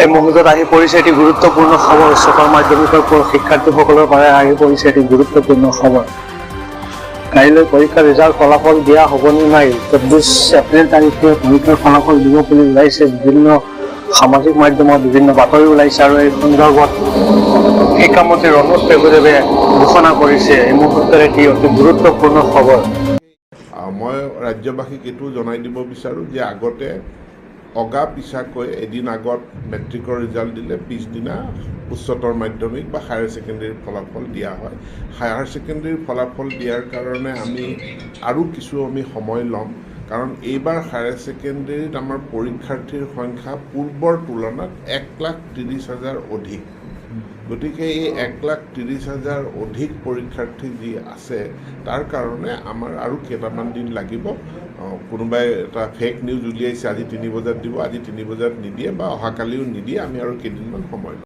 এই মুহূৰ্তত আহি পৰিছে এটি গুৰুত্বপূৰ্ণ খবৰ। উচ্চতৰ মাধ্যমিকৰ শিক্ষাৰ্থীসকলৰ পৰা আহি পৰিছে এটি গুৰুত্বপূৰ্ণ খবৰ। কাইলৈ পৰীক্ষাৰ ৰিজাল্ট ফলাফল দিয়া হ'ব নে নাই? 24 এপ্ৰিল তাৰিখে পৰীক্ষাৰ ফলাফল দিব বুলি ওলাইছে। বিভিন্ন সামাজিক মাধ্যমত বিভিন্ন বাতৰি ওলাইছে আৰু এই সন্দৰ্ভত শিক্ষামন্ত্ৰী ৰণোজ পেগুদেৱে ঘোষণা কৰিছে। এই মুহূৰ্তত এটি অতি গুৰুত্বপূৰ্ণ খবৰ। মই ৰাজ্যবাসীক এইটো জনাই দিব বিচাৰোঁ যে আগতে অগা পিছাকৈ এদিন আগত মেট্ৰিকৰ ৰিজাল্ট দিলে পিছদিনা উচ্চতৰ মাধ্যমিক বা হায়াৰ ছেকেণ্ডেৰীৰ ফলাফল দিয়া হয়। হায়াৰ ছেকেণ্ডেৰীৰ ফলাফল দিয়াৰ কাৰণে আৰু কিছু সময় ল'ম, কাৰণ এইবাৰ হায়াৰ ছেকেণ্ডেৰীত আমাৰ পৰীক্ষাৰ্থীৰ সংখ্যা পূৰ্বৰ তুলনাত 1,30,000 অধিক। গতিকে এই 1,30,000 অধিক পৰীক্ষাৰ্থী যি আছে তাৰ কাৰণে আমাৰ আৰু কেইটামান দিন লাগিব। কোনোবাই এটা ফেক নিউজ উলিয়াইছে আজি 3 বজাত দিব, আজি 3 বজাত নিদিয়ে বা অহাকালিও নিদিয়ে, আমি আৰু কেইদিনমান সময় ল'ম।